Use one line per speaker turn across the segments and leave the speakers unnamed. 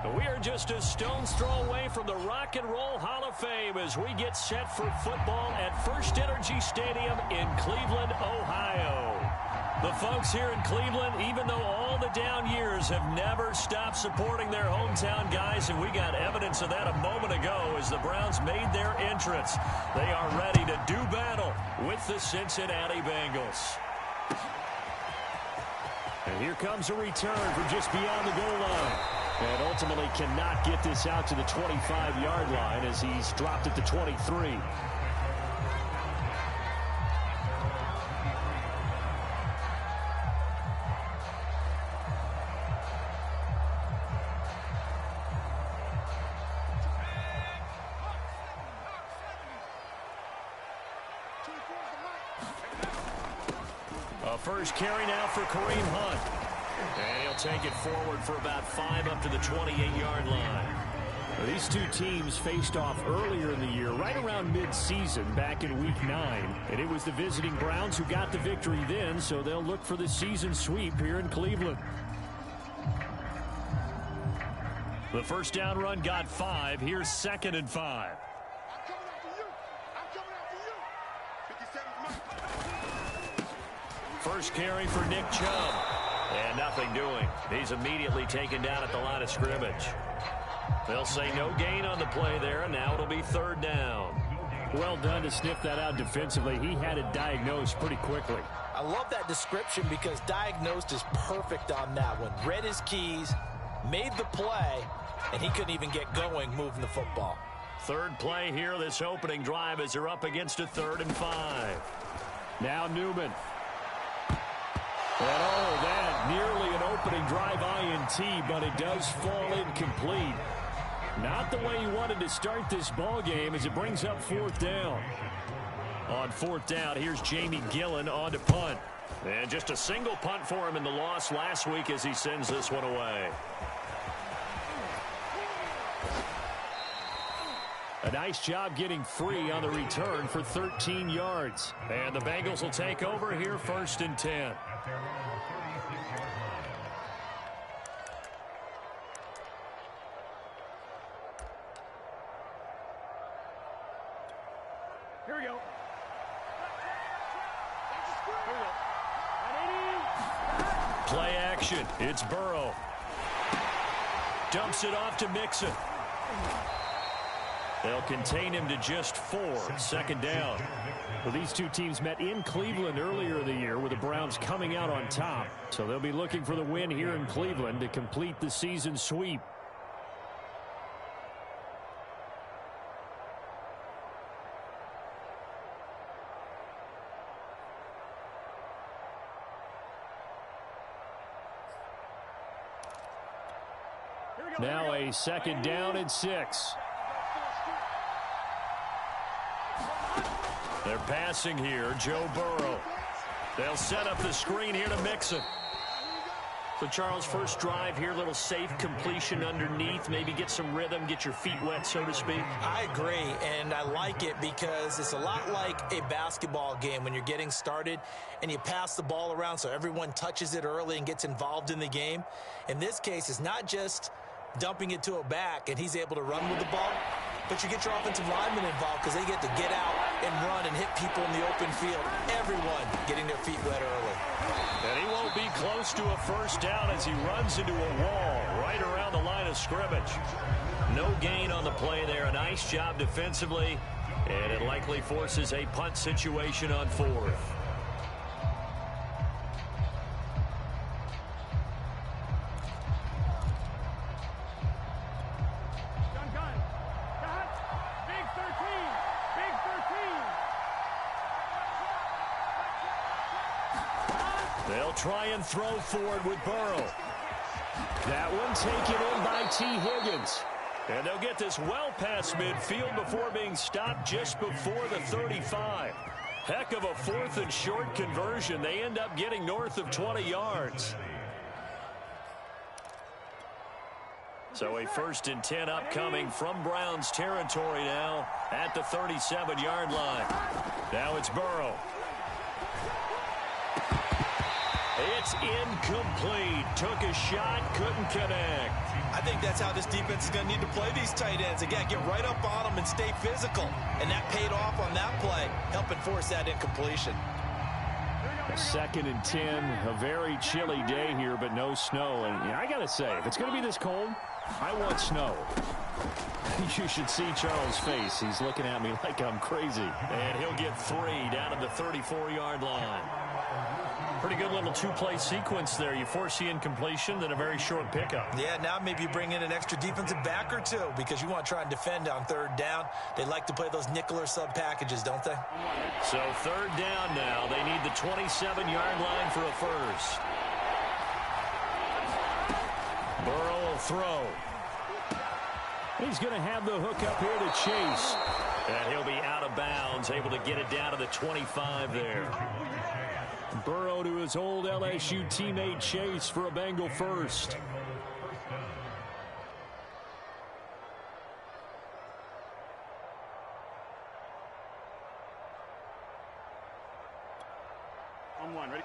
We are just a stone's throw away from the Rock and Roll Hall of Fame as we get set for football at First Energy Stadium in Cleveland, Ohio. The folks here in Cleveland, even though all the down years, have never stopped supporting their hometown guys, and we got evidence of that a moment ago as the Browns made their entrance. They are ready to do battle with the Cincinnati Bengals. And here comes a return from just beyond the goal line. And ultimately cannot get this out to the 25-yard line as he's dropped at the 23. A first carry now for Kareem Hunt. And he'll take it forward for about 5 up to the 28-yard line. Well, these two teams faced off earlier in the year, right around mid-season, back in Week 9. And it was the visiting Browns who got the victory then, so they'll look for the season sweep here in Cleveland. The first down run got 5. Here's 2nd and 5. First carry for Nick Chubb. And nothing doing. He's immediately taken down at the line of scrimmage. They'll say no gain on the play there, and now it'll be 3rd down. Well done to sniff that out defensively. He had it diagnosed pretty quickly.
I love that description because diagnosed is perfect on that one. Read his keys, made the play, and he couldn't even get going moving the football.
Third play here, this opening drive, as they're up against a 3rd and 5. Now Newman. And that nearly an opening drive INT, but it does fall incomplete. Not the way he wanted to start this ball game as it brings up 4th down. On 4th down, here's Jamie Gillen on to punt. And just a single punt for him in the loss last week as he sends this one away. A nice job getting free on the return for 13 yards. And the Bengals will take over here 1st and 10.
Here we go.
Play action. It's Burrow. Dumps it off to Mixon. They'll contain him to just 4. 2nd down. Well, these two teams met in Cleveland earlier in the year with the Browns coming out on top. So they'll be looking for the win here in Cleveland to complete the season sweep. Now a 2nd down and 6. They're passing here, Joe Burrow. They'll set up the screen here to Mixon. So, Charles, first drive here, little safe completion underneath, maybe get some rhythm, get your feet wet, so to speak.
I agree, and I like it because it's a lot like a basketball game when you're getting started and you pass the ball around so everyone touches it early and gets involved in the game. In this case, it's not just dumping it to a back and he's able to run with the ball, but you get your offensive linemen involved because they get to get out and run and hit people in the open field. Everyone getting their feet wet early.
And he won't be close to a first down as he runs into a wall right around the line of scrimmage. No gain on the play there. A nice job defensively, and it likely forces a punt situation on 4th. They'll try and throw forward with Burrow. That one taken in by T. Higgins. And they'll get this well past midfield before being stopped just before the 35. Heck of a 4th and short conversion. They end up getting north of 20 yards. So a 1st and 10 upcoming from Browns territory now at the 37-yard line. Now it's Burrow. It's incomplete. Took a shot, couldn't connect.
I think that's how this defense is going to need to play these tight ends. Again, get right up on them and stay physical. And that paid off on that play, helping force that incompletion.
2nd and 10, a very chilly day here, but no snow. And I got to say, if it's going to be this cold, I want snow. You should see Charles' face. He's looking at me like I'm crazy. And he'll get 3 down at the 34-yard line. Pretty good little two-play sequence there. You force the incompletion, then a very short pickup.
Yeah, now maybe you bring in an extra defensive back or two because you want to try and defend on 3rd down. They like to play those nickel or sub packages, don't they?
So 3rd down now. They need the 27-yard line for a first. Burrow will throw. He's going to have the hook up here to Chase. And he'll be out of bounds, able to get it down to the 25 there. Burrow to his old LSU teammate Chase for a Bengal first.
On 1, ready?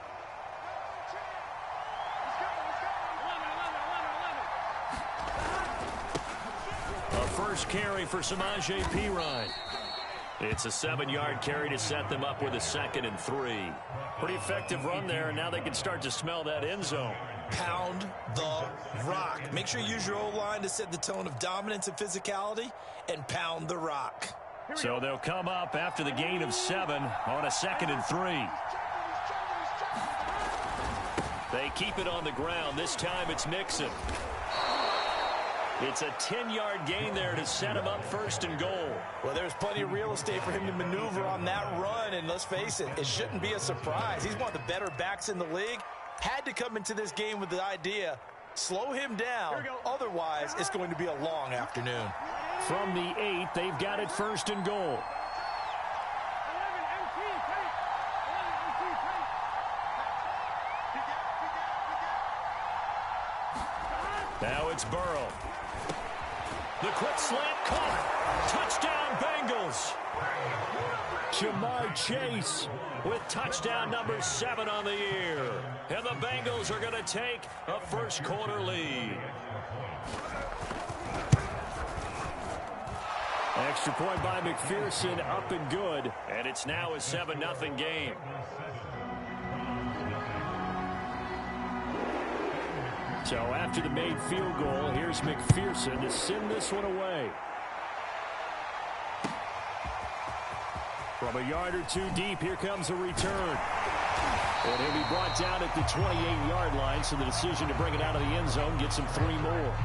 A first carry for Samaje Perine. It's a 7-yard carry to set them up with a 2nd and 3. Pretty effective run there, and now they can start to smell that end zone.
Pound the rock. Make sure you use your O-line to set the tone of dominance and physicality, and pound the rock.
So they'll come up after the gain of 7 on a 2nd and 3. They keep it on the ground. This time it's Mixon. It's a 10-yard gain there to set him up 1st and goal.
Well, there's plenty of real estate for him to maneuver on that run, and let's face it, it shouldn't be a surprise. He's one of the better backs in the league. Had to come into this game with the idea, slow him down, otherwise it's going to be a long afternoon.
From the 8, they've got it 1st and goal. Now it's Burrow. The quick slant caught. Touchdown Bengals. Jamar Chase with touchdown number 7 on the year. And the Bengals are going to take a first quarter lead. Extra point by McPherson, up and good. And it's now a 7-0 game. So after the made field goal, here's McPherson to send this one away. From a yard or 2 deep, here comes a return. And he'll be brought down at the 28-yard line, so the decision to bring it out of the end zone gets him 3 more.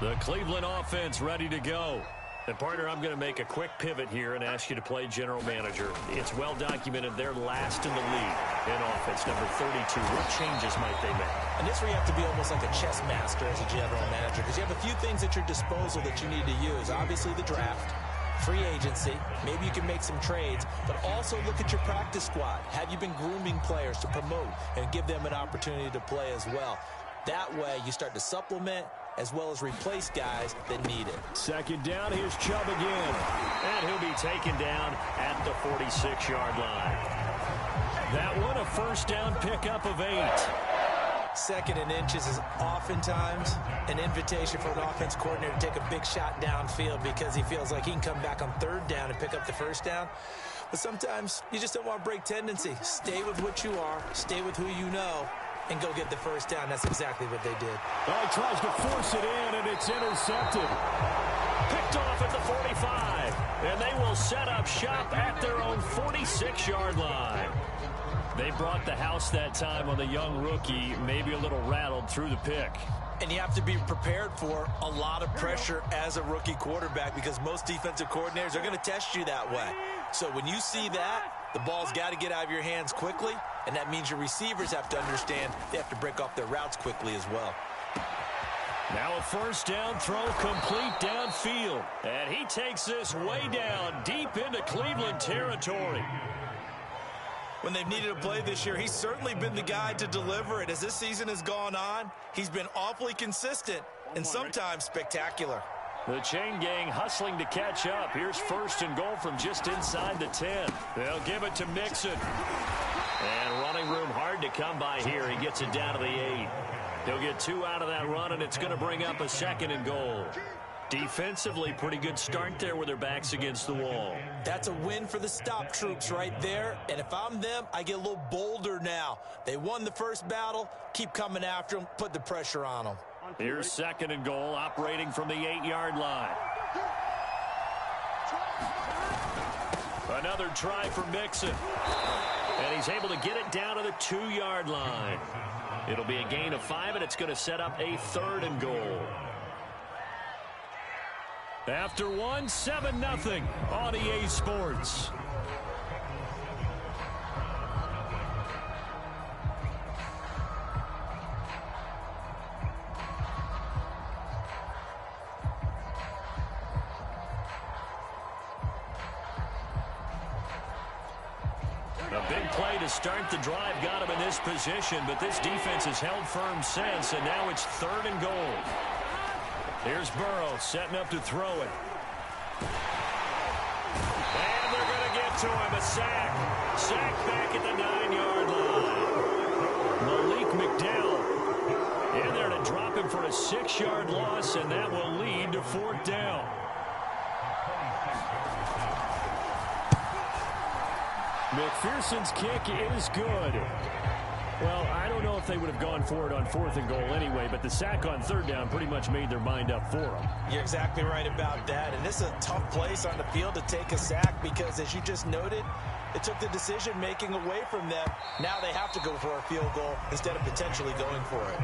The Cleveland offense ready to go. And, partner, I'm going to make a quick pivot here and ask you to play general manager. It's well documented they're last in the league in offense, number 32. What changes might they make?
And this where you have to be almost like a chess master as a general manager, because you have a few things at your disposal that you need to use. Obviously, the draft, free agency, maybe you can make some trades, but also look at your practice squad. Have you been grooming players to promote and give them an opportunity to play as well? That way, you start to supplement as well as replace guys that need it.
2nd down, here's Chubb again. And he'll be taken down at the 46-yard line. That one, a first down pickup of 8.
2nd and inches is oftentimes an invitation for an offense coordinator to take a big shot downfield because he feels like he can come back on 3rd down and pick up the first down. But sometimes you just don't want to break tendency. Stay with what you are, stay with who you know, and go get the first down. That's exactly what they did.
Oh, he tries to force it in, and it's intercepted. Picked off at the 45. And they will set up shop at their own 46-yard line. They brought the house that time on the young rookie, maybe a little rattled through the pick.
And you have to be prepared for a lot of pressure as a rookie quarterback because most defensive coordinators are going to test you that way. So when you see that, the ball's got to get out of your hands quickly, and that means your receivers have to understand they have to break off their routes quickly as well.
Now a first down throw complete downfield. And he takes this way down deep into Cleveland territory.
When they've needed a play this year, he's certainly been the guy to deliver it. As this season has gone on, he's been awfully consistent and sometimes spectacular.
The chain gang hustling to catch up. Here's first and goal from just inside the 10. They'll give it to Mixon. And running room hard to come by here. He gets it down to the 8. He'll get 2 out of that run, and it's going to bring up a second and goal. Defensively, pretty good start there with their backs against the wall.
That's a win for the stop troops right there. And if I'm them, I get a little bolder now. They won the first battle. Keep coming after them. Put the pressure on them.
Here's second and goal, operating from the 8-yard line. Another try for Mixon. And he's able to get it down to the 2-yard line. It'll be a gain of 5, and it's going to set up a third and goal. After one, 7-0 on EA Sports. A big play to start the drive got him in this position, but this defense has held firm since, and now it's third and goal. Here's Burrow setting up to throw it. And they're going to get to him. A sack. Sack back at the 9-yard line. Malik McDowell in there to drop him for a 6-yard loss, and that will lead to fourth down. McPherson's kick is good. Well, I don't know if they would have gone for it on fourth and goal anyway, but the sack on third down pretty much made their mind up for them.
You're exactly right about that. And this is a tough place on the field to take a sack because, as you just noted, it took the decision-making away from them. Now they have to go for a field goal instead of potentially going for it.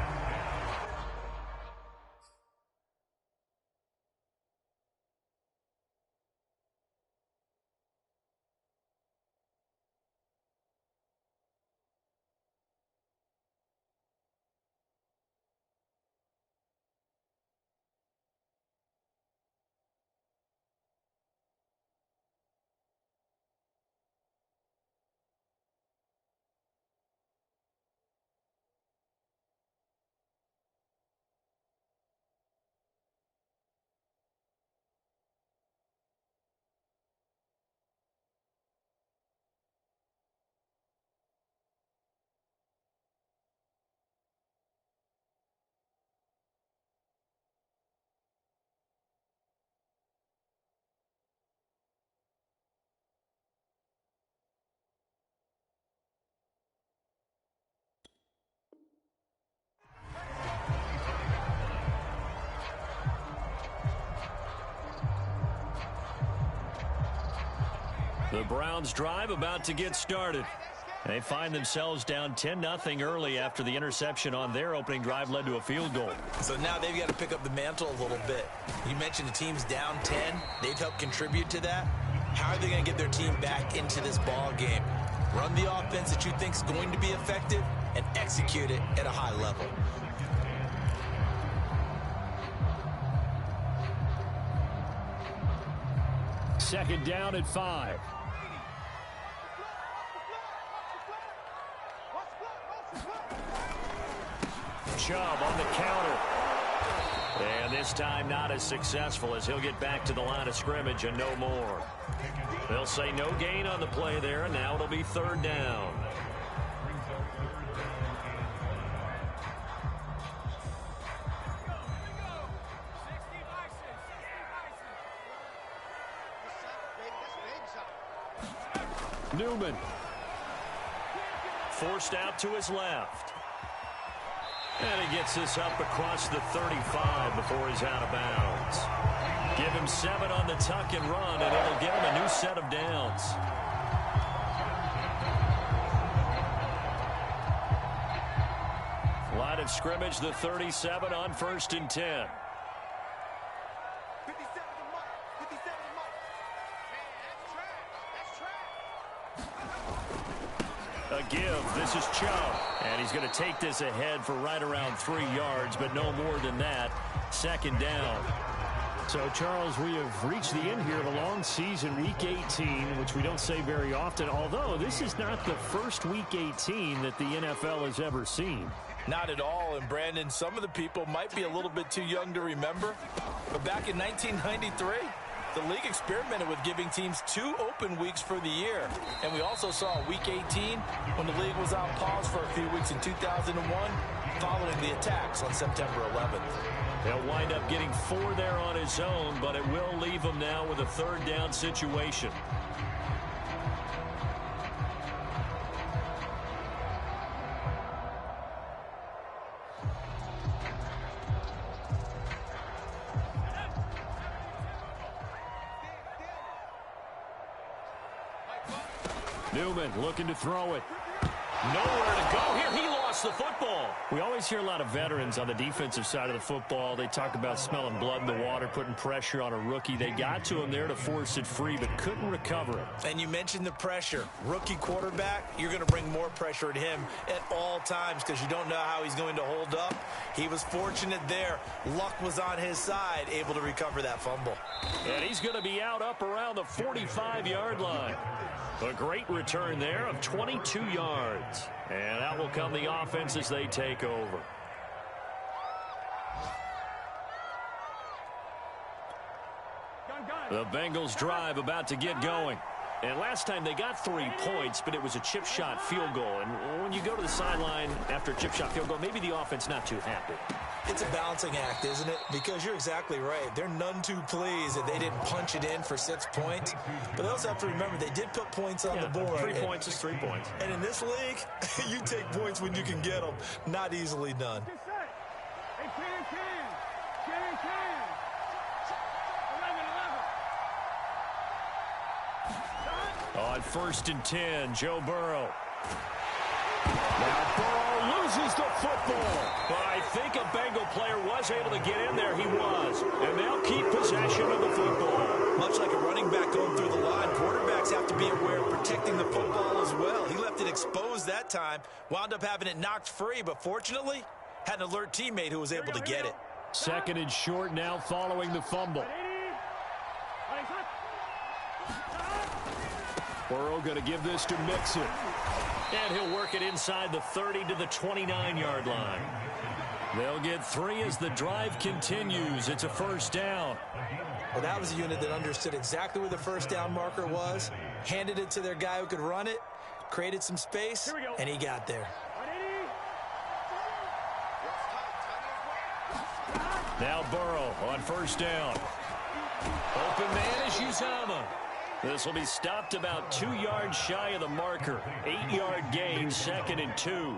The Browns drive about to get started. They find themselves down 10-0 early after the interception on their opening drive led to a field goal.
So now they've got to pick up the mantle a little bit. You mentioned the team's down 10. They've helped contribute to that. How are they going to get their team back into this ball game? Run the offense that you think is going to be effective and execute it at a high level.
Second down at 5. Chubb on the counter. And this time not as successful as he'll get back to the line of scrimmage and no more. They'll say no gain on the play there, and now it'll be third down. Newman forced out to his left. And he gets this up across the 35 before he's out of bounds. Give him 7 on the tuck and run, and it'll give him a new set of downs. Line of scrimmage, the 37 on 1st and 10. A give. This is Chubb. And he's going to take this ahead for right around 3 yards, but no more than that. Second down.
So, Charles, we have reached the end here of a long season, Week 18, which we don't say very often, although this is not the first Week 18 that the NFL has ever seen.
Not at all. And, Brandon, some of the people might be a little bit too young to remember. But back in 1993, the league experimented with giving teams 2 open weeks for the year. And we also saw Week 18 when the league was on pause for a few weeks in 2001 following the attacks on September 11th.
He'll wind up getting 4 there on his own, but it will leave him now with a 3rd down situation. Newman looking to throw it. Nowhere to go here. He lost the football.
We always hear a lot of veterans on the defensive side of the football. They talk about smelling blood in the water, putting pressure on a rookie. They got to him there to force it free, but couldn't recover it.
And you mentioned the pressure. Rookie quarterback, you're going to bring more pressure at him at all times because you don't know how he's going to hold up. He was fortunate there. Luck was on his side, able to recover that fumble.
And he's going to be out up around the 45-yard line. A great return there of 22 yards. And out will come the offense as they take over. The Bengals drive about to get going. And last time they got 3 points, but it was a chip shot field goal. And when you go to the sideline after a chip shot field goal, maybe the offense not too happy.
It's a balancing act, isn't it? Because you're exactly right. They're none too pleased that they didn't punch it in for 6 points. But they also have to remember they did put points on the board.
3 points is 3 points.
And in this league, you take points when you can get them. Not easily done.
On 1st and 10, Joe Burrow. Now Burrow loses the football. But I think a Bengal player was able to get in there. He was. And they'll keep possession of the football.
Much like a running back going through the line, quarterbacks have to be aware of protecting the football as well. He left it exposed that time, wound up having it knocked free, but fortunately had an alert teammate who was able to get it.
2nd and short now following the fumble. Burrow going to give this to Mixon. And he'll work it inside the 30 to the 29-yard line. They'll get 3 as the drive continues. It's a 1st down.
Well, that was a unit that understood exactly where the 1st down marker was, handed it to their guy who could run it, created some space, and he got there.
Now Burrow on 1st down. Open man is Uzomah. This will be stopped about 2 yards shy of the marker. 8-yard gain, 2nd and 2.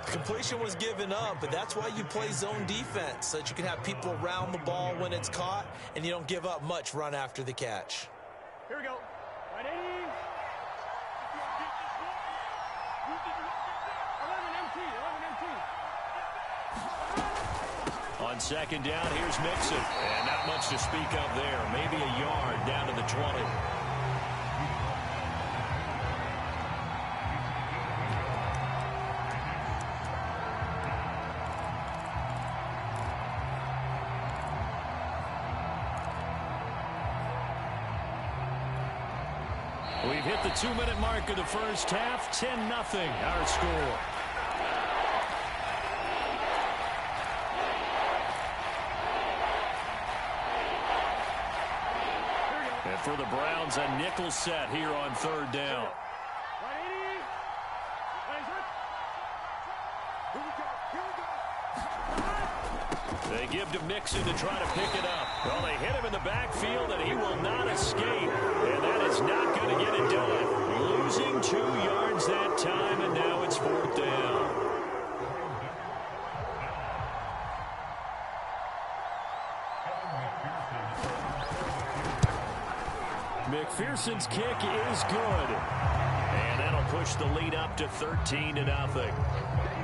Completion was given up, but that's why you play zone defense, so that you can have people around the ball when it's caught, and you don't give up much run after the catch.
Here we go. Ready? 11 MT.
On 2nd down, here's Mixon. And not much to speak of there. Maybe a yard down to the 20. We've hit the 2-minute mark of the first half. 10-0 our score. And for the Browns, a nickel set here on 3rd down. They give to Mixon to try to pick it up. Well, they hit him in the backfield, and he will not escape. And that is not going to get it done. Losing 2 yards that time, and now it's 4th down. McPherson's kick is good. And that'll push the lead up to 13-0.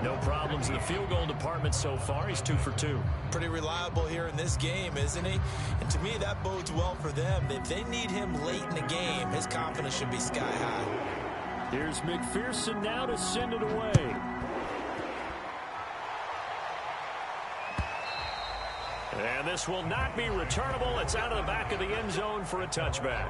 No problems in the field goal department so far. He's 2 for 2.
Pretty reliable here in this game, isn't he? And to me, that bodes well for them. If they need him late in the game, his confidence should be sky high.
Here's McPherson now to send it away. And this will not be returnable. It's out of the back of the end zone for a touchback.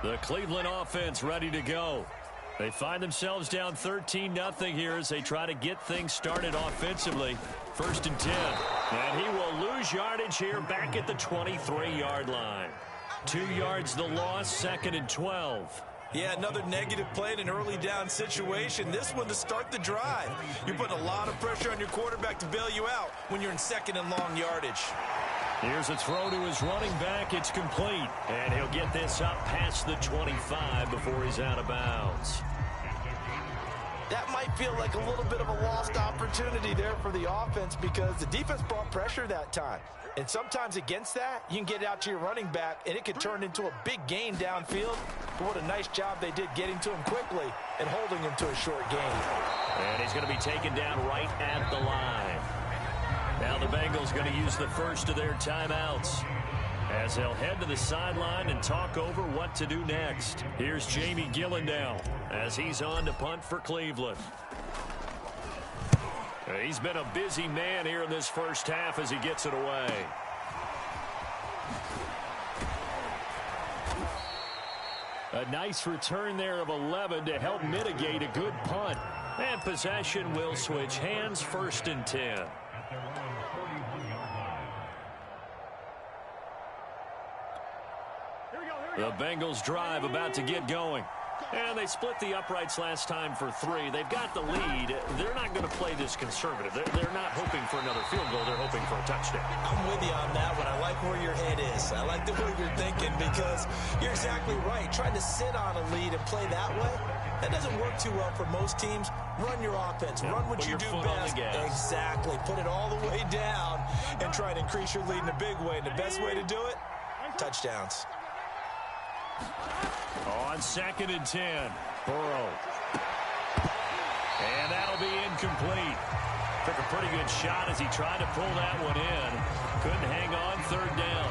The Cleveland offense ready to go. They find themselves down 13-0 here as they try to get things started offensively. 1st and 10. And he will lose yardage here back at the 23-yard line. 2 yards the loss, 2nd and 12.
Yeah, another negative play in an early down situation. This one to start the drive. You're putting a lot of pressure on your quarterback to bail you out when you're in 2nd and long yardage.
Here's a throw to his running back. It's complete. And he'll get this up past the 25 before he's out of bounds.
That might feel like a little bit of a lost opportunity there for the offense because the defense brought pressure that time. And sometimes against that, you can get it out to your running back, and it could turn into a big gain downfield. But what a nice job they did getting to him quickly and holding him to a short gain.
And he's going to be taken down right at the line. Now the Bengals going to use the first of their timeouts as they'll head to the sideline and talk over what to do next. Here's Jamie Gillendow as he's on to punt for Cleveland. He's been a busy man here in this first half as he gets it away. A nice return there of 11 to help mitigate a good punt. And possession will switch hands, 1st and 10. The Bengals drive about to get going. And they split the uprights last time for 3. They've got the lead. They're not going to play this conservative. They're not hoping for another field goal. They're hoping for a touchdown.
I'm with you on that one. I like where your head is. I like the way you're thinking because you're exactly right. Trying to sit on a lead and play that way, that doesn't work too well for most teams. Run your offense. Run what you do best. Exactly. Put it all the way down and try to increase your lead in a big way. And the best way to do it, touchdowns.
On 2nd and 10, Burrow. And that'll be incomplete. Took a pretty good shot as he tried to pull that one in. Couldn't hang on, 3rd down.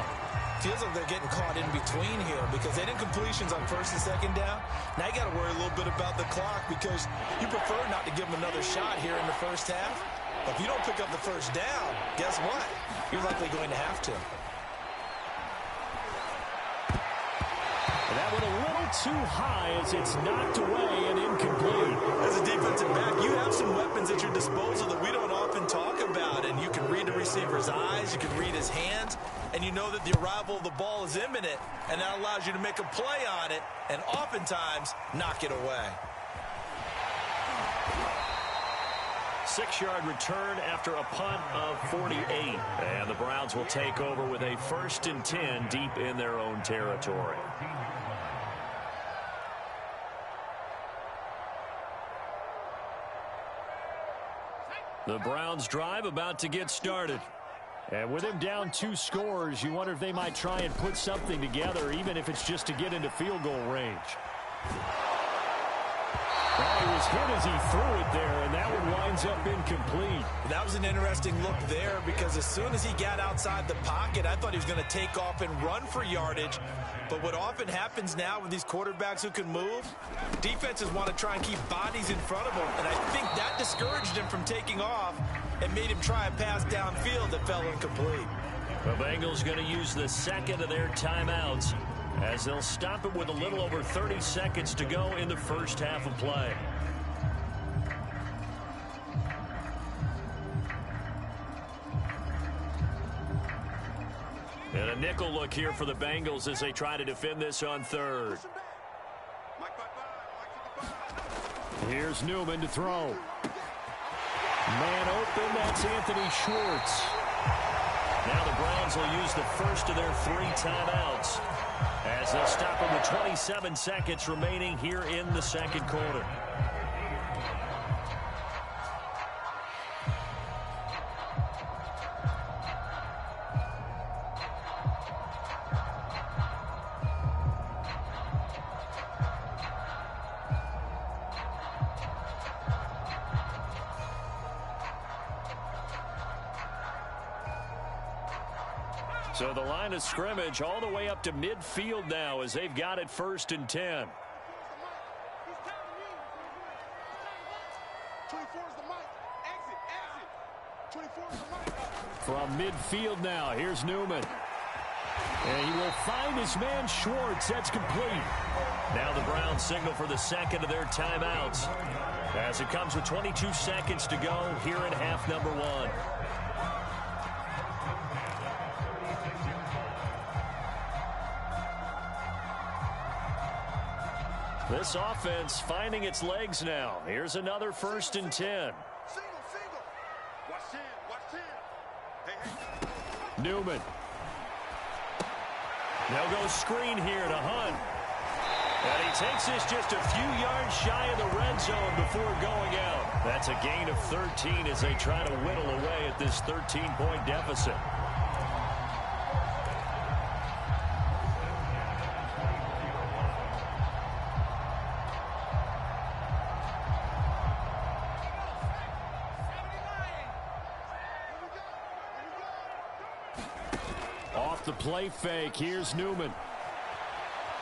Feels like they're getting caught in between here because they didn't completions on 1st and 2nd down. Now you got to worry a little bit about the clock because you prefer not to give them another shot here in the first half. But if you don't pick up the 1st down, guess what? You're likely going to have to.
That one a little too high as it's knocked away and incomplete.
As a defensive back, you have some weapons at your disposal that we don't often talk about. And you can read the receiver's eyes, you can read his hands, and you know that the arrival of the ball is imminent. And that allows you to make a play on it and oftentimes knock it away.
6-yard return after a punt of 48. And the Browns will take over with a 1st and 10 deep in their own territory. The Browns drive about to get started.
And with him down 2 scores, you wonder if they might try and put something together, even if it's just to get into field goal range. Well, he was hit as he threw it there, and that one winds up incomplete.
That was an interesting look there because as soon as he got outside the pocket, I thought he was going to take off and run for yardage. But what often happens now with these quarterbacks who can move, defenses want to try and keep bodies in front of them. And I think that discouraged him from taking off and made him try a pass downfield that fell incomplete.
The Bengals going to use the 2nd of their timeouts as they'll stop it with a little over 30 seconds to go in the first half of play. And a nickel look here for the Bengals as they try to defend this on 3rd.
Here's Newman to throw. Man open, that's Anthony Schwartz.
Now the Browns will use the first of their 3 timeouts as they'll stop it with 27 seconds remaining here in the 2nd quarter. So the line of scrimmage all the way up to midfield now as they've got it 1st and 10. From midfield now, here's Newman. And he will find his man Schwartz. That's complete. Now the Browns signal for the second of their timeouts, as it comes with 22 seconds to go here in half number one. This offense finding its legs now. Here's another 1st and 10. Newman. They'll go screen here to Hunt. And he takes this just a few yards shy of the red zone before going out. That's a gain of 13 as they try to whittle away at this 13-point deficit. Off the play fake, here's Newman.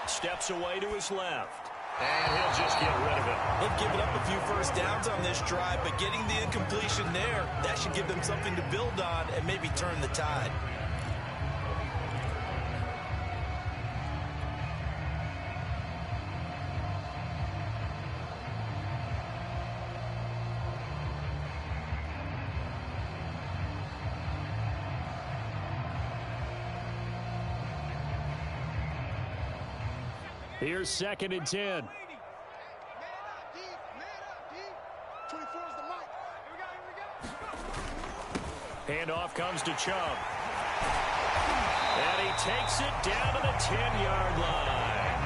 Steps away to his left. And he'll just get rid of it.
They've given up a few first downs on this drive, but getting the incompletion there, that should give them something to build on and maybe turn the tide.
Here's 2nd and 10. Handoff comes to Chubb. And he takes it down to the 10-yard line.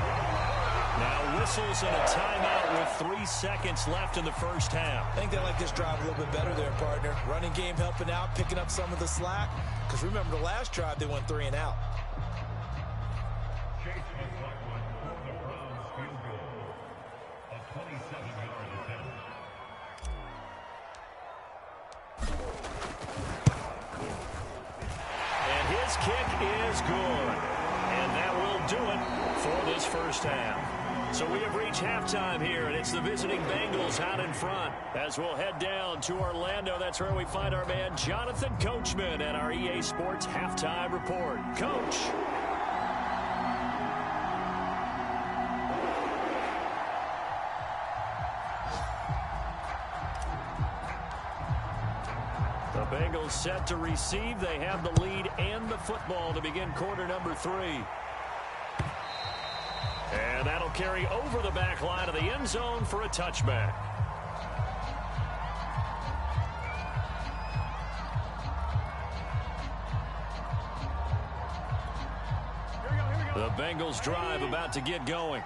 Now whistles and a timeout with 3 seconds left in the first half.
I think they like this drive a little bit better there, partner. Running game helping out, picking up some of the slack. Because remember, the last drive, they went 3 and out.
Kick is good. And that will do it for this first half. So we have reached halftime here, and it's the visiting Bengals out in front. As we'll head down to Orlando, that's where we find our man Jonathan Coachman at our EA Sports Halftime Report. Coach. The Bengals set to receive. They have the lead and the football to begin quarter number 3. And that'll carry over the back line of the end zone for a touchback. The Bengals drive about to get going.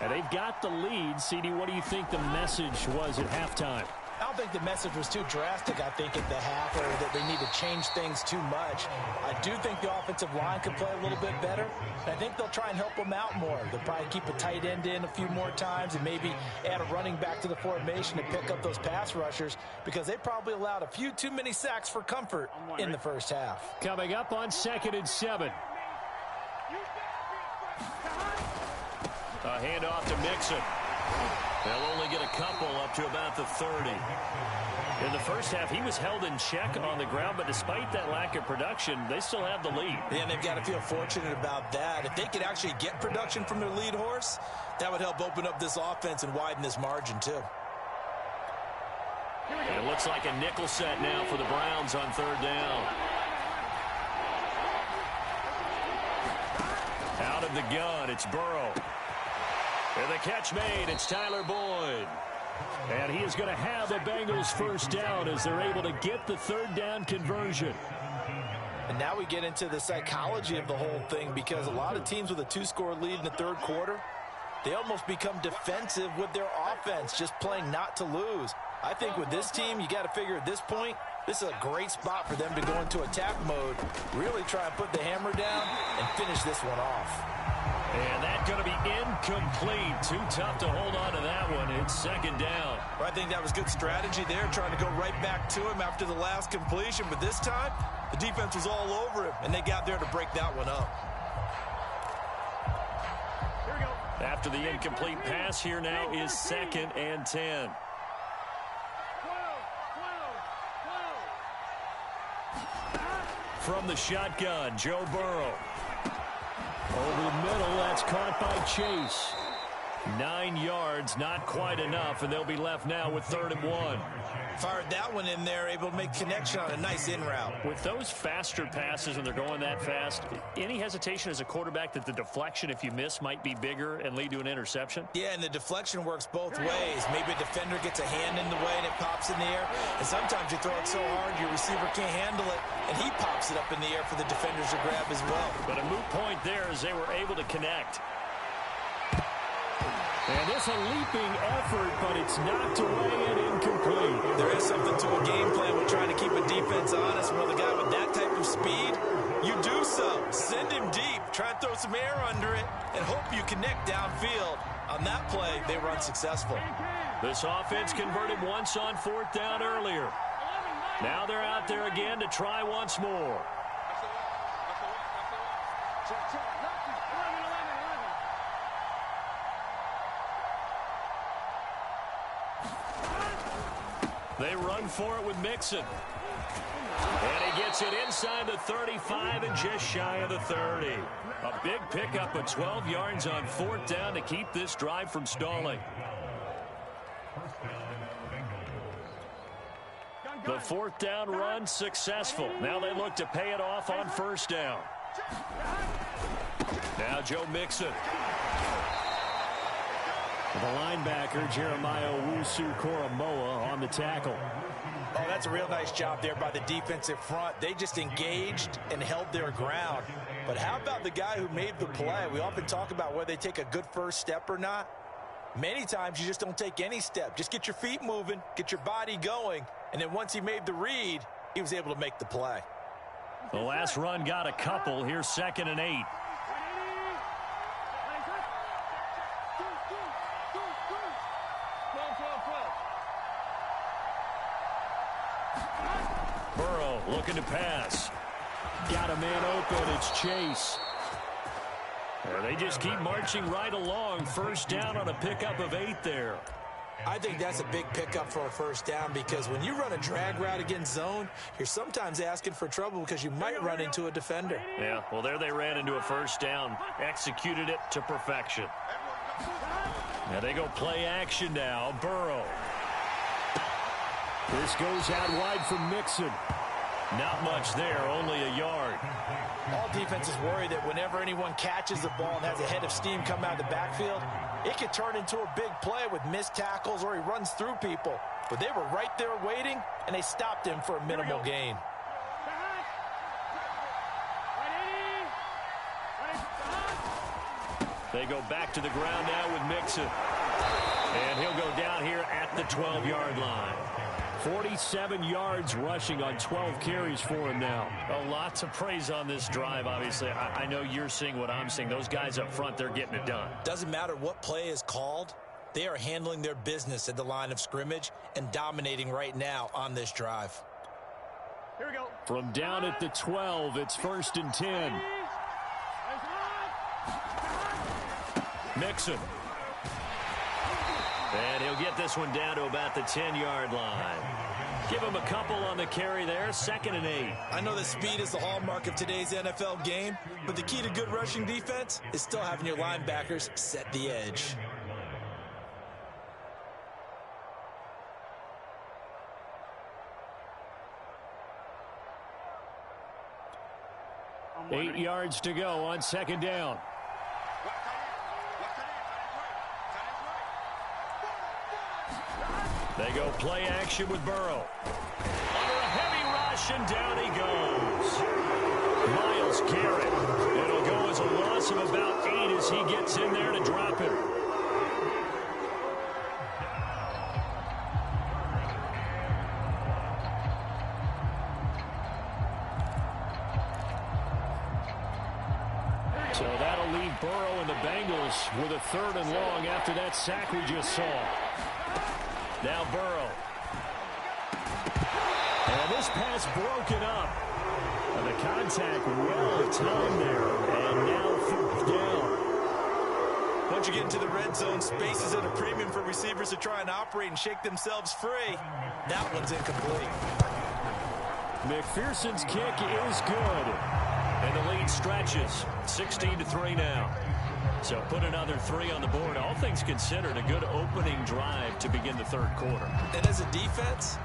And they've got the lead. CD, what do you think the message was at halftime?
I don't think the message was too drastic, I think, at the half, or that they need to change things too much. I do think the offensive line could play a little bit better. I think they'll try and help them out more. They'll probably keep a tight end in a few more times and maybe add a running back to the formation to pick up those pass rushers, because they probably allowed a few too many sacks for comfort in the first half.
Coming up on 2nd and 7. A handoff to Mixon. They'll only get a couple up to about the 30. In the first half, he was held in check on the ground, but despite that lack of production, they still have the lead.
Yeah, and they've got to feel fortunate about that. If they could actually get production from their lead horse, that would help open up this offense and widen this margin, too.
It looks like a nickel set now for the Browns on 3rd down. Out of the gun, it's Burrow. And the catch made, it's Tyler Boyd. And he is going to have the Bengals first down as they're able to get the 3rd down conversion.
And now we get into the psychology of the whole thing, because a lot of teams with a 2-score lead in the 3rd quarter, they almost become defensive with their offense, just playing not to lose. I think with this team, you got to figure at this point, this is a great spot for them to go into attack mode, really try and put the hammer down and finish this one off.
And that's going to be incomplete. Too tough to hold on to that one. It's 2nd down.
I think that was good strategy there, trying to go right back to him after the last completion. But this time, the defense was all over him, and they got there to break that one up.
Here we go. After the incomplete pass, here now is 2nd and 10. From the shotgun, Joe Burrow.
Over the middle, that's caught by Chase.
9 yards, not quite enough, and they'll be left now with 3rd and 1.
Fired that one in there, able to make connection on a nice in route.
With those faster passes when they're going that fast, any hesitation as a quarterback that the deflection, if you miss, might be bigger and lead to an interception?
Yeah, and the deflection works both ways. Maybe a defender gets a hand in the way and it pops in the air. And sometimes you throw it so hard your receiver can't handle it, and he pops it up in the air for the defenders to grab as well.
But a moot point there as they were able to connect. And it's a leaping effort, but it's knocked away and incomplete.
There is something to a game plan with trying to keep a defense honest. With a guy with that type of speed, you do so. Send him deep. Try and throw some air under it and hope you connect downfield. On that play, they were unsuccessful.
This offense converted once on 4th down earlier. Now they're out there again to try once more. They run for it with Mixon. And he gets it inside the 35 and just shy of the 30. A big pickup of 12 yards on 4th down to keep this drive from stalling. The 4th down run successful. Now they look to pay it off on 1st down. Now Joe Mixon.
The linebacker, Jeremiah Owusu-Koramoah, on the tackle.
Oh, that's a real nice job there by the defensive front. They just engaged and held their ground. But how about the guy who made the play? We often talk about whether they take a good first step or not. Many times you just don't take any step. Just get your feet moving, get your body going, and then once he made the read, he was able to make the play.
The last run got a couple. Here's 2nd and 8. Burrow looking to pass.
Got a man open. It's Chase.
They just keep marching right along. 1st down on a pickup of 8 there.
I think that's a big pickup for a 1st down because when you run a drag route against zone, you're sometimes asking for trouble because you might run into a defender.
Yeah, well, there they ran into a 1st down. Executed it to perfection. Now they go play action now. Burrow.
This goes out wide from Mixon.
Not much there, only a yard.
All defenses worry that whenever anyone catches the ball and has a head of steam come out of the backfield, it can turn into a big play with missed tackles or he runs through people. But they were right there waiting, and they stopped him for a minimal gain.
They go back to the ground now with Mixon. And he'll go down here at the 12-yard line.
47 yards rushing on 12 carries for him now.
A lot to praise on this drive, obviously. I know you're seeing what I'm seeing. Those guys up front, they're getting it done.
Doesn't matter what play is called. They are handling their business at the line of scrimmage and dominating right now on this drive.
Here we go.
From down at the 12, it's 1st and 10.
Mixon. And he'll get this one down to about the 10-yard line. Give him a couple on the carry there. 2nd and 8.
I know that speed is the hallmark of today's NFL game, but the key to good rushing defense is still having your linebackers set the edge.
Eight yards to go on 2nd down.
They go play action with Burrow. Under a heavy rush, and down he goes. Myles Garrett. It'll go as a loss of about 8 as he gets in there to drop it.
So that'll leave Burrow and the Bengals with a 3rd and long after that sack we just saw.
Now Burrow.
And this pass broken up. And the contact well timed there. And now 4th down.
Once you get into the red zone, space is at a premium for receivers to try and operate and shake themselves free. That one's incomplete.
McPherson's kick is good.
And the lead stretches 16-3 now. So put another 3 on the board. All things considered, a good opening drive to begin the third quarter.
And as a defense,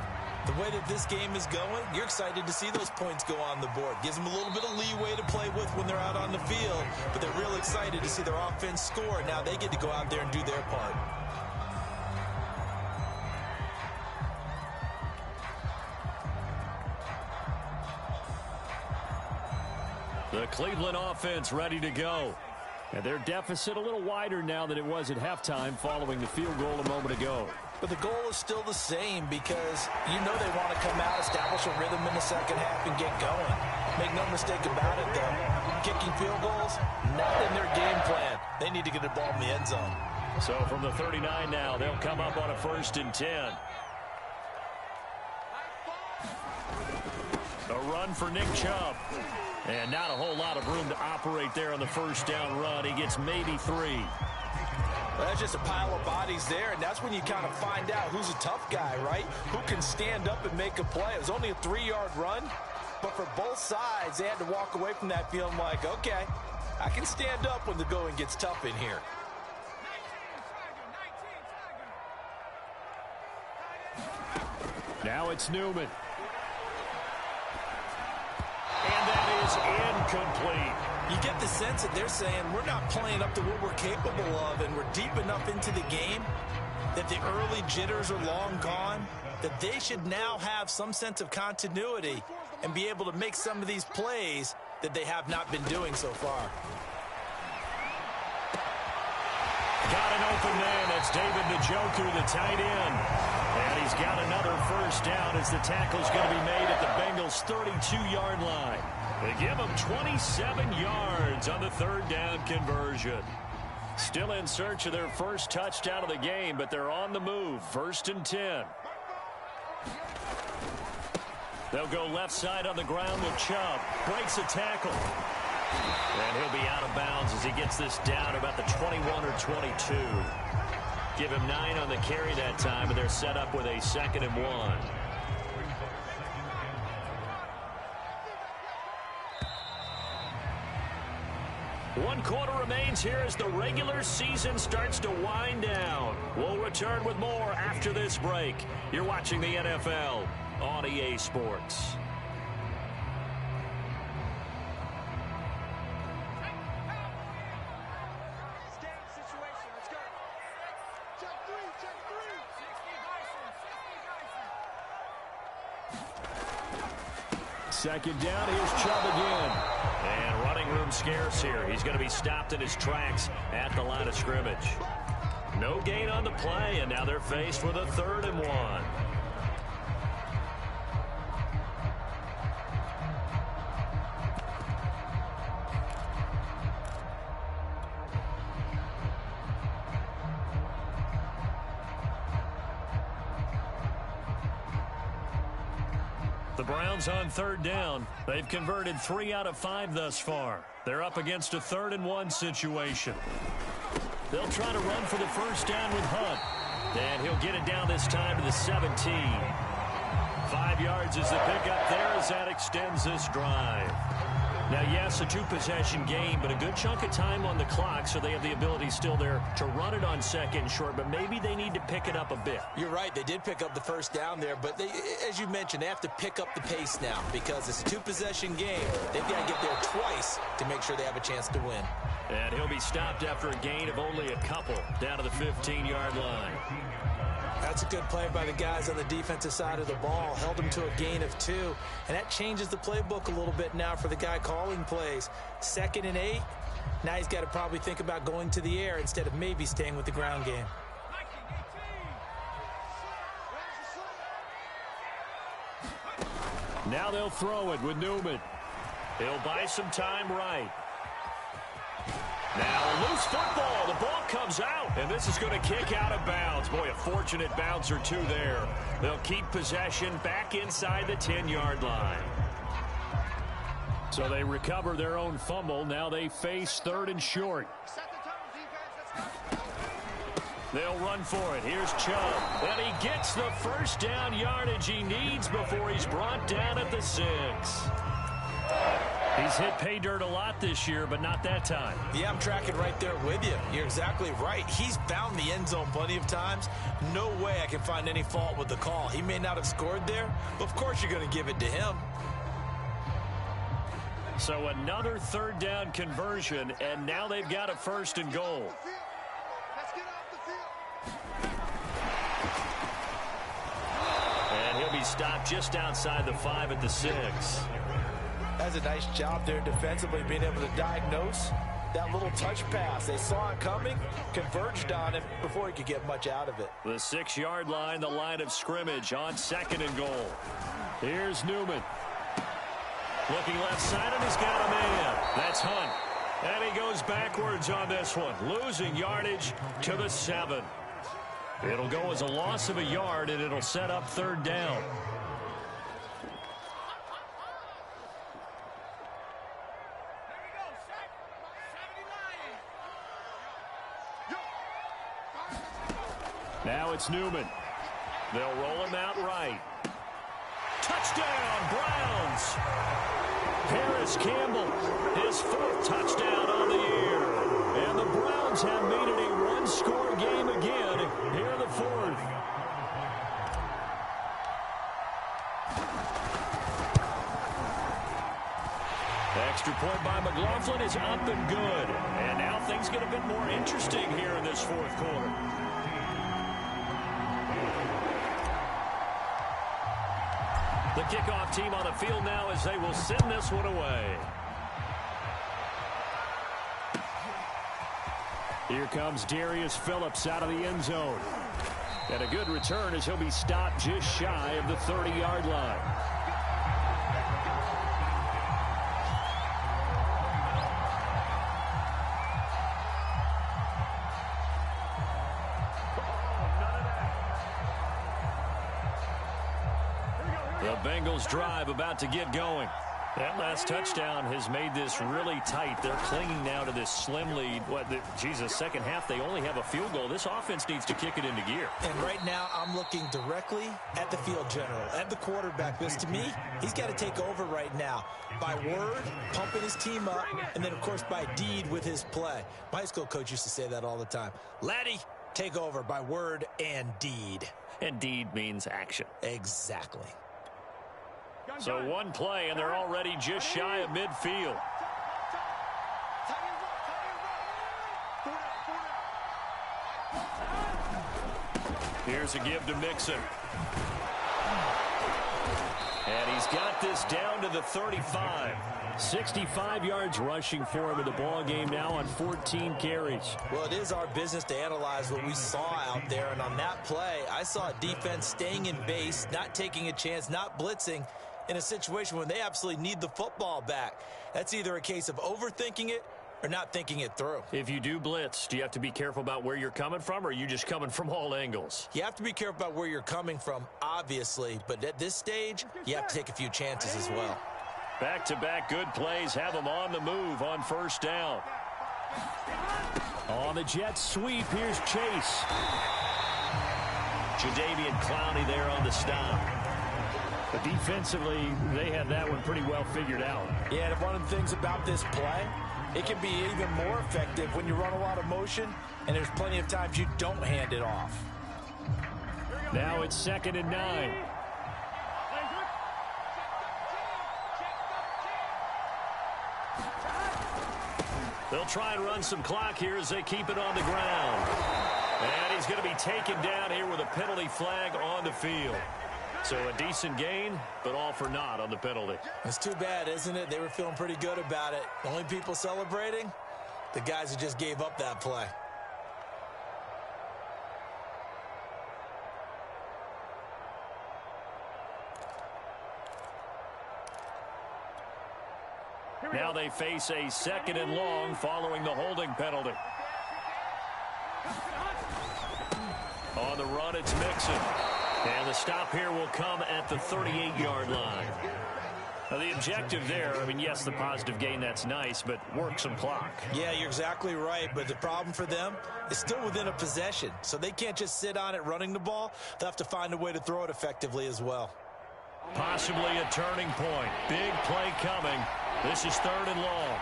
the way that this game is going, you're excited to see those points go on the board. Gives them a little bit of leeway to play with when they're out on the field, but they're real excited to see their offense score. Now they get to go out there and do their part.
The Cleveland offense ready to go.
And their deficit a little wider now than it was at halftime following the field goal a moment ago.
But the goal is still the same because you know they want to come out, establish a rhythm in the second half, and get going. Make no mistake about it, though. Kicking field goals, not in their game plan. They need to get the ball in the end zone.
So from the 39 now, they'll come up on a 1st and 10. A run for Nick Chubb. And not a whole lot of room to operate there on the first down run. He gets maybe 3.
Well, that's just a pile of bodies there, and that's when you kind of find out who's a tough guy, right? Who can stand up and make a play. It was only a 3-yard run, but for both sides, they had to walk away from that feeling like, okay, I can stand up when the going gets tough in here.
Now it's Newman.
And that is incomplete.
You get the sense that they're saying we're not playing up to what we're capable of, and we're deep enough into the game that the early jitters are long gone, that they should now have some sense of continuity and be able to make some of these plays that they have not been doing so far.
Got an open man. That's David Njoku, the tight end. And he's got another first down as the tackle's going to be made at the Bengals' 32-yard line. They give him 27 yards on the 3rd down conversion. Still in search of their first touchdown of the game, but they're on the move. 1st and 10. They'll go left side on the ground with Chubb. Breaks a tackle. And he'll be out of bounds as he gets this down about the 21 or 22. Give him 9 on the carry that time, and they're set up with a 2nd and 1. One quarter remains here as the regular season starts to wind down. We'll return with more after this break. You're watching the NFL on EA Sports.
Second down, here's Chubb again.
And running room scarce here. He's going to be stopped in his tracks at the line of scrimmage. No gain on the play, and now they're faced with a 3rd and 1. The Browns on 3rd down. They've converted 3 out of 5 thus far. They're up against a 3rd and 1 situation. They'll try to run for the first down with Hunt. And he'll get it down this time to the 17. 5 yards is the pickup there as that extends this drive. Now, yes, a 2-possession game, but a good chunk of time on the clock, so they have the ability still there to run it on 2nd and short, but maybe they need to pick it up a bit.
You're right. They did pick up the first down there, but they, as you mentioned, they have to pick up the pace now because it's a 2-possession game. They've got to get there twice to make sure they have a chance to win.
And he'll be stopped after a gain of only a couple down to the 15-yard line.
That's a good play by the guys on the defensive side of the ball. Held them to a gain of 2. And that changes the playbook a little bit now for the guy calling plays. 2nd and 8. Now he's got to probably think about going to the air instead of maybe staying with the ground game.
Now they'll throw it with Newman.
He'll buy some time right. Now a loose football. The ball comes out, and this is going to kick out of bounds. Boy, a fortunate bounce or 2 there. They'll keep possession back inside the 10-yard line.
So they recover their own fumble. Now they face 3rd and short.
They'll run for it. Here's Chubb. And he gets the first down yardage he needs before he's brought down at the 6.
He's He's hit pay dirt a lot this year, but not that time.
Yeah, I'm tracking right there with you. You're exactly right. He's found the end zone plenty of times. No way I can find any fault with the call. He may not have scored there, but of course you're going to give it to him.
So another third down conversion, and now they've got a 1st and goal. And he'll be stopped just outside the 5 at the 6.
That's a nice job there defensively, being able to diagnose that little touch pass. They saw it coming, converged on it before he could get much out of it.
The 6-yard line, the line of scrimmage on 2nd and goal. Here's Newman. Looking left side, and he's got a man. That's Hunt. And he goes backwards on this one, losing yardage to the 7. It'll go as a loss of a yard, and it'll set up 3rd down. Now it's Newman. They'll roll him out right. Touchdown, Browns! Harris Campbell, his 4th touchdown on the year. And the Browns have made it a one-score game again here in the 4th. Extra point by McLaughlin is up and good. And now things get a bit more interesting here in this 4th quarter. The kickoff team on the field now as they will send this one away. Here comes Darius Phillips out of the end zone. And a good return as he'll be stopped just shy of the 30-yard line. Bengals drive about to get going. That last touchdown has made this really tight. They're clinging now to this slim lead. Second half, they only have a field goal. This offense needs to kick it into gear.
And right now, I'm looking directly at the field general, at the quarterback. Because to me, he's got to take over right now. By word, pumping his team up, and then, of course, by deed with his play. My high school coach used to say that all the time. Laddie, take over by word and deed.
And deed means action.
Exactly.
So one play, and they're already just shy of midfield. Here's a give to Mixon. And he's got this down to the 35. 65 yards rushing for him in the ball game now on 14 carries.
Well, it is our business to analyze what we saw out there. And on that play, I saw a defense staying in base, not taking a chance, not blitzing, in a situation when they absolutely need the football back. That's either a case of overthinking it or not thinking it through.
If you do blitz, do you have to be careful about where you're coming from, or are you just coming from all angles?
You have to be careful about where you're coming from, obviously, but at this stage, you have to take a few chances as well.
Back-to-back good plays have them on the move on 1st down. On the jet sweep, here's Chase. Jadeveon Clowney there on the stop. But defensively, they had that one pretty well figured out.
Yeah, and one of the things about this play, it can be even more effective when you run a lot of motion, and there's plenty of times you don't hand it off.
Now it's 2nd and 9. They'll try and run some clock here as they keep it on the ground. And he's going to be taken down here with a penalty flag on the field. So a decent gain, but all for naught on the penalty.
It's too bad, isn't it? They were feeling pretty good about it. The only people celebrating, the guys who just gave up that play.
Now they face a 2nd and long following the holding penalty. On the run, it's Mixon. And the stop here will come at the 38-yard line. Now, the objective there, yes, the positive gain, that's nice, but work some clock.
Yeah, you're exactly right, but the problem for them is still within a possession, so they can't just sit on it running the ball. They'll have to find a way to throw it effectively as well.
Possibly a turning point. Big play coming
This is 3rd and long.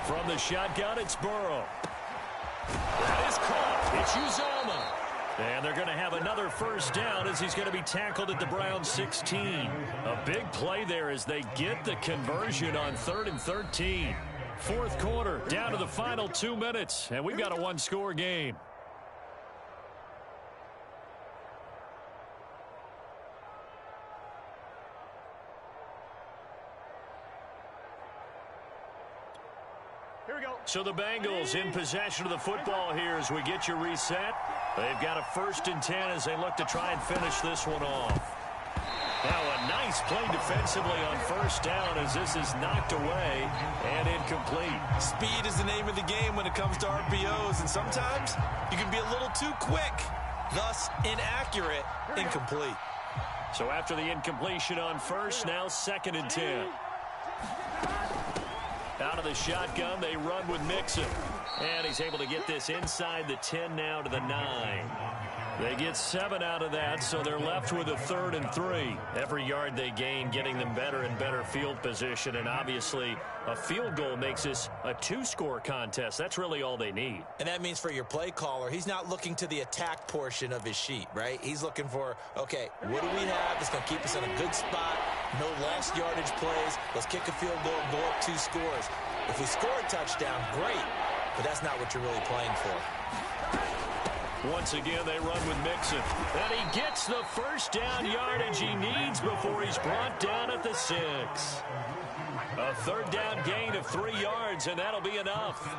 From the shotgun, it's Burrow. That is caught. It's Uzomah. And they're going to have another 1st down as he's going to be tackled at the Browns 16. A big play there as they get the conversion on 3rd and 13. 4th quarter, down to the final 2 minutes, and we've got a 1-score game.
Here we go.
So the Bengals in possession of the football here as we get you reset. They've got a 1st and 10 as they look to try and finish this one off. Now a nice play defensively on 1st down as this is knocked away and incomplete.
Speed is the name of the game when it comes to RPOs, and sometimes you can be a little too quick, thus inaccurate, incomplete.
So after the incompletion on 1st, now 2nd and 10. Out of the shotgun, they run with Mixon. And he's able to get this inside the 10 now to the 9. They get 7 out of that, so they're left with a 3rd and 3. Every yard they gain getting them better and better field position, and obviously a field goal makes this a 2-score contest. That's really all they need.
And that means for your play caller, he's not looking to the attack portion of his sheet, right? He's looking for, okay, what do we have that's going to keep us in a good spot? No lost yardage plays. Let's kick a field goal and go up 2 scores. If we score a touchdown, great, but that's not what you're really playing for.
Once again, they run with Mixon. And he gets the 1st down yardage he needs before he's brought down at the 6. A 3rd down gain of 3 yards, and that'll be enough.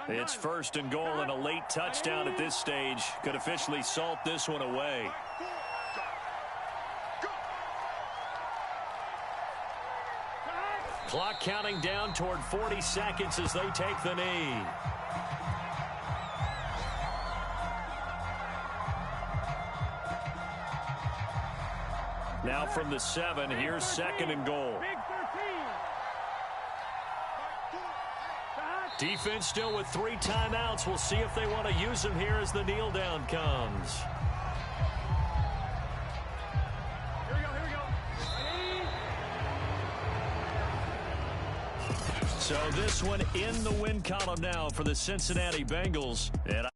It's 1st and goal, and a late touchdown at this stage could officially salt this one away. Clock counting down toward 40 seconds as they take the knee. Now from the 7, here's 2nd and goal. Defense still with 3 timeouts. We'll see if they want to use them here as the kneel down comes. So this one in the win column now for the Cincinnati Bengals. And